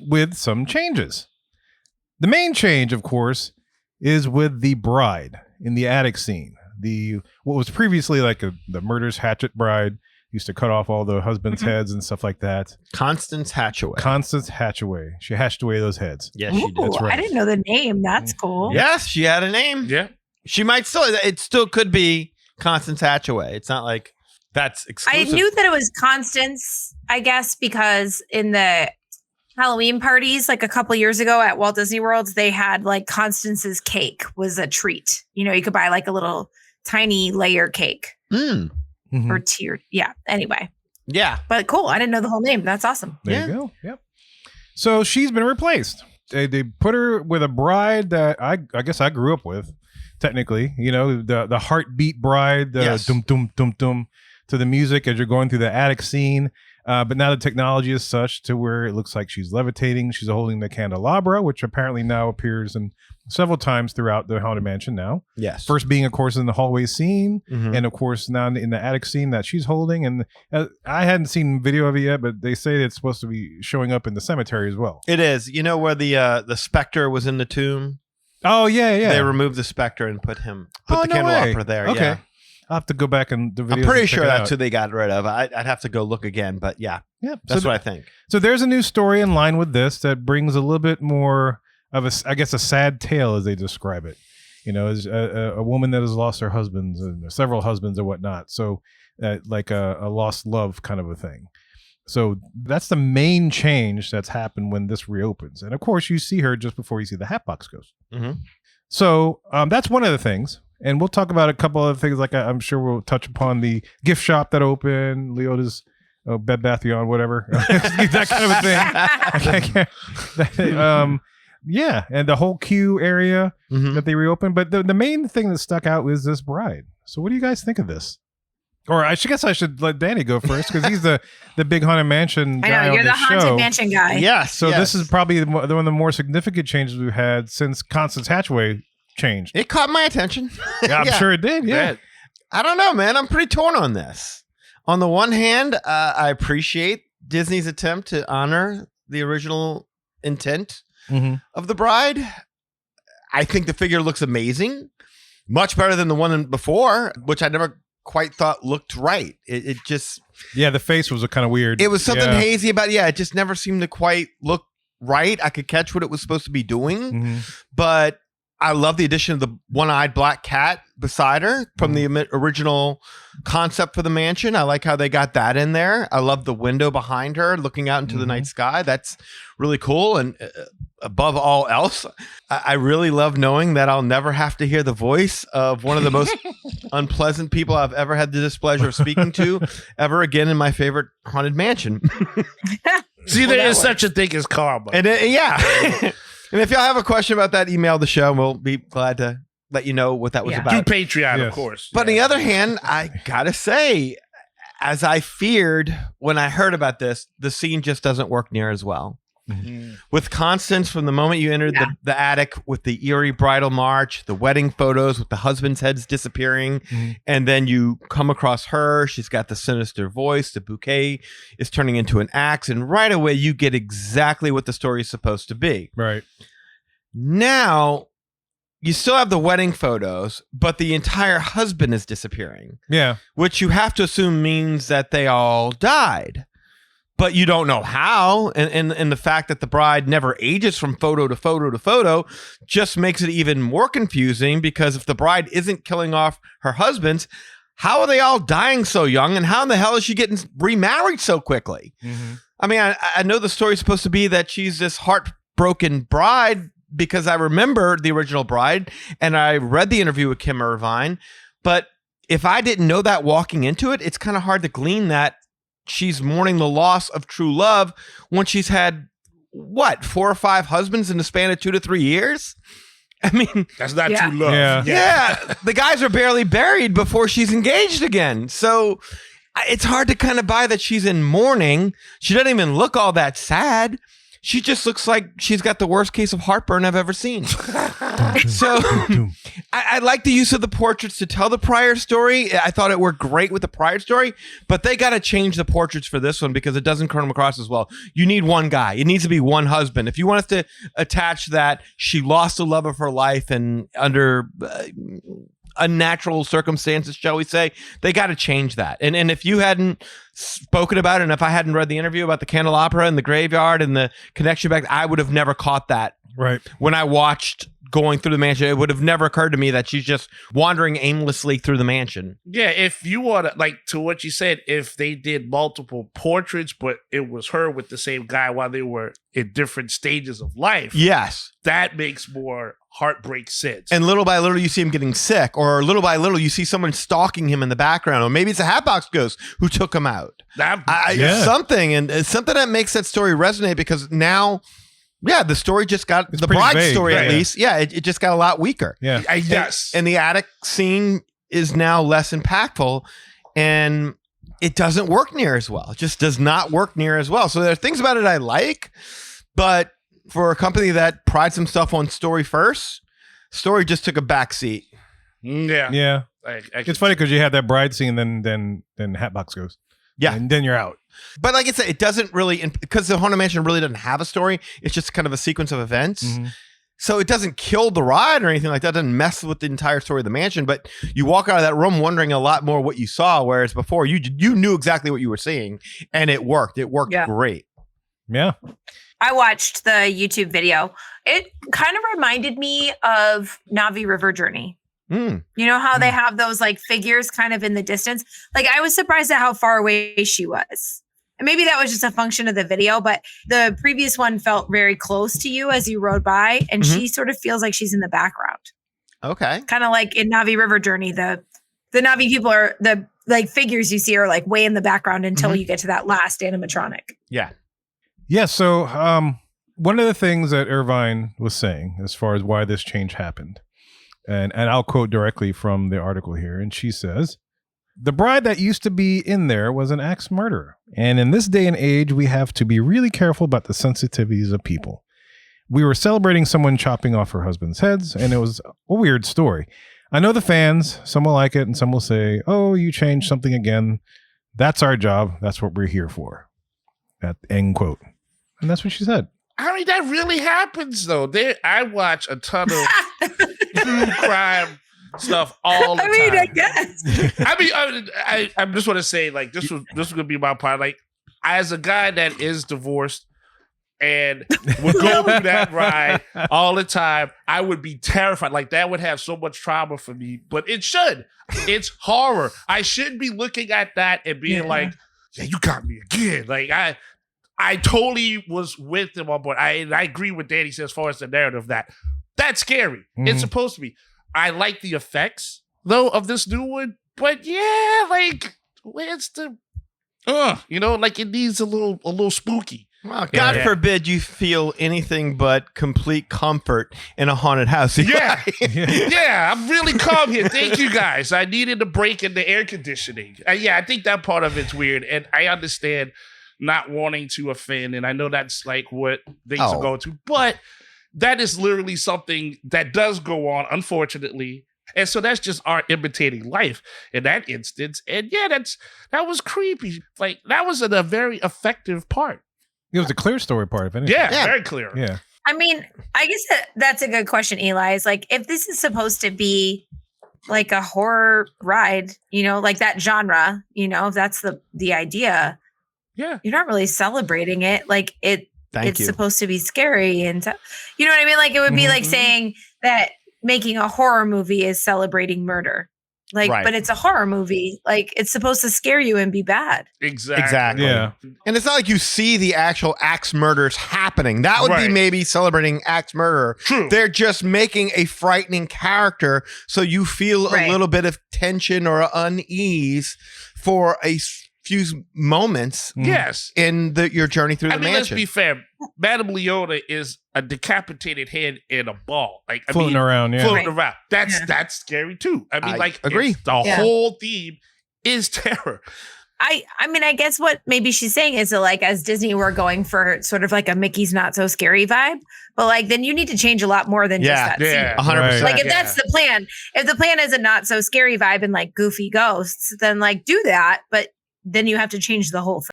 with some changes. The main change, of course, is with the bride in the attic scene. What was previously like the murder's hatchet bride used to cut off all the husbands' heads and stuff like that. Constance Hatchaway. Constance Hatchaway. She hashed away those heads. Yes, she did. That's right. I didn't know the name. That's cool. Yes, she had a name. Yeah. She might still. It still could be Constance Hatchaway. It's not like that's exclusive. I knew that it was Constance, I guess, because in the Halloween parties, like a couple years ago at Walt Disney World, they had like Constance's cake was a treat. You know, you could buy like a little tiny layer cake or tiered. Yeah. Anyway. Yeah. But cool. I didn't know the whole name. That's awesome. There you go. Yep. So she's been replaced. They put her with a bride that I guess I grew up with. Technically, you know, the heartbeat bride, the dum dum dum dum to the music as you're going through the attic scene. But now the technology is such to where it looks like she's levitating. She's holding the candelabra, which apparently now appears in several times throughout the Haunted Mansion now. Yes. First being, of course, in the hallway scene, and of course now in the attic scene that she's holding. And I hadn't seen video of it yet, but they say it's supposed to be showing up in the cemetery as well. It is. You know where the specter was in the tomb? Oh, yeah. They removed the specter and put the candelabra there. Okay. Yeah. I'll have to go back and the videos. I'm pretty sure that's who they got rid of. I'd have to go look again, but yeah. That's what I think. So there's a new story in line with this that brings a little bit more of a sad tale as they describe it. You know, as a woman that has lost her husbands and several husbands and whatnot. So like a lost love kind of a thing. So that's the main change that's happened when this reopens. And of course, you see her just before you see the Hatbox Ghost. So that's one of the things. And we'll talk about a couple other things. Like I'm sure we'll touch upon the gift shop that opened, Leota's Bed Bath Beyond, whatever. That kind of thing. Yeah. And the whole queue area that they reopened. But the main thing that stuck out was this bride. So what do you guys think of this? Or I guess I should let Danny go first because he's the big Haunted Mansion guy. I know, you're the Haunted show. Mansion guy. Yes. So this is probably one of the more significant changes we've had since Constance Hatchaway changed. It caught my attention. Yeah, I'm sure it did. Yeah. I don't know, man. I'm pretty torn on this. On the one hand, I appreciate Disney's attempt to honor the original intent of the bride. I think the figure looks amazing. Much better than the one before, which I never quite thought looked right. It just... Yeah, the face was kind of weird. It was something hazy about it. Yeah, it just never seemed to quite look right. I could catch what it was supposed to be doing. But I love the addition of the one-eyed black cat beside her from the original concept for the mansion. I like how they got that in there. I love the window behind her looking out into the night sky. That's really cool. And above all else, I really love knowing that I'll never have to hear the voice of one of the most unpleasant people I've ever had the displeasure of speaking to ever again in my favorite Haunted Mansion. See, there is such a thing as karma. And and if y'all have a question about that, email the show and we'll be glad to let you know what that was about. Do Patreon, of course. But on the other hand, I gotta say, as I feared when I heard about this, the scene just doesn't work near as well. With Constance, from the moment you entered the attic with the eerie bridal march, the wedding photos with the husband's heads disappearing, and then you come across her, she's got the sinister voice, the bouquet is turning into an axe, and right away you get exactly what the story is supposed to be. Right. Now, you still have the wedding photos, but the entire husband is disappearing. Yeah. Which you have to assume means that they all died. But you don't know how, and the fact that the bride never ages from photo to photo to photo just makes it even more confusing, because if the bride isn't killing off her husbands, how are they all dying so young, and how in the hell is she getting remarried so quickly? I mean, I know the story's supposed to be that she's this heartbroken bride, because I remember the original bride, and I read the interview with Kim Irvine, but if I didn't know that walking into it, it's kind of hard to glean that she's mourning the loss of true love when she's had, 4 or 5 husbands in the span of 2 to 3 years? I mean, that's not true love. Yeah. The guys are barely buried before she's engaged again. So it's hard to kind of buy that she's in mourning. She doesn't even look all that sad. she just looks like she's got the worst case of heartburn I've ever seen. So I like the use of the portraits to tell the prior story. I thought it worked great with the prior story, but they got to change the portraits for this one because it doesn't come across as well. You need one guy. It needs to be one husband. If you want us to attach that she lost the love of her life and under unnatural circumstances, shall we say, they got to change that. And if you hadn't spoken about it, and if I hadn't read the interview about the candelabra and the graveyard and the connection back, I would have never caught that. Right. When I watched going through the mansion, it would have never occurred to me that she's just wandering aimlessly through the mansion. Yeah, if you want to, like, to what you said, if they did multiple portraits, but it was her with the same guy while they were in different stages of life. Yes. That makes more heartbreak sense. And little by little, you see him getting sick, or little by little, you see someone stalking him in the background, or maybe it's a Hatbox Ghost who took him out. Something, and something that makes that story resonate because now, yeah, the story just got, the bride vague, story right? at least, yeah, it just got a lot weaker. Yeah. Yes. And the attic scene is now less impactful, and it doesn't work near as well. It just does not work near as well. So there are things about it I like, but for a company that prides themselves on story first, story just took a back seat. Yeah. Yeah. It's funny because you had that bride scene, then Hatbox Ghost. Yeah. And then you're out. But like I said, it doesn't really, because the Haunted Mansion really doesn't have a story. It's just kind of a sequence of events. Mm-hmm. So it doesn't kill the ride or anything like that. It doesn't mess with the entire story of the mansion. But you walk out of that room wondering a lot more what you saw, whereas before you knew exactly what you were seeing, and it worked. It worked great. Yeah. I watched the YouTube video. It kind of reminded me of Navi River Journey. You know how they have those like figures kind of in the distance? Like I was surprised at how far away she was. And maybe that was just a function of the video, but the previous one felt very close to you as you rode by. And she sort of feels like she's in the background. Okay. Kind of like in Navi River Journey, the Navi people are the like figures you see are like way in the background until you get to that last animatronic. Yeah. Yeah. So one of the things that Irvine was saying as far as why this change happened, and I'll quote directly from the article here, and she says, "The bride that used to be in there was an axe murderer. And in this day and age, we have to be really careful about the sensitivities of people. We were celebrating someone chopping off her husband's heads, and it was a weird story. I know the fans, some will like it, and some will say, oh, you changed something again. That's our job. That's what we're here for." That end quote. And that's what she said. I mean, that really happens, though. I watch a ton of true crime stuff all the time. I guess. I just want to say, like, this was going to be my part. Like, as a guy that is divorced and would go through that ride all the time, I would be terrified. Like, that would have so much trauma for me. But it should. It's horror. I shouldn't be looking at that and being like, yeah, you got me again. Like, I totally was with him on board. I agree with Danny says as far as the narrative that's scary. It's supposed to be. I like the effects though of this new one, but yeah, like where's the like it needs a little spooky. Well, God forbid you feel anything but complete comfort in a haunted house. Yeah. I'm really calm here. Thank you guys. I needed a break in the air conditioning. I think that part of it's weird, and I understand not wanting to offend, and I know that's like what things are going to, but that is literally something that does go on, unfortunately. And so that's just our imitating life in that instance. And yeah, that was creepy. Like that was a very effective part. It was a clear story part, if anything. Yeah, very clear. Yeah. I mean, I guess that's a good question, Eli. Is like, if this is supposed to be like a horror ride, like that genre, if that's the idea, yeah, you're not really celebrating it. Like it's you. supposed to be scary, and you know what I mean. Like it would be like saying that making a horror movie is celebrating murder. Like, but it's a horror movie. Like it's supposed to scare you and be bad. Exactly. Yeah. And it's not like you see the actual axe murders happening. That would be maybe celebrating axe murder. True. They're just making a frightening character so you feel a little bit of tension or unease for a few moments in your journey through the mansion. Let's be fair. Madame Leona is a decapitated head in a ball. Like floating around. That's scary too. I mean, agree. The whole theme is terror. I mean, I guess what maybe she's saying is that, like, as Disney, we're going for sort of like a Mickey's Not So Scary vibe, but like then you need to change a lot more than just that scene. 100%. Like if that's the plan, if the plan is a not so scary vibe and like goofy ghosts, then like do that, but then you have to change the whole thing.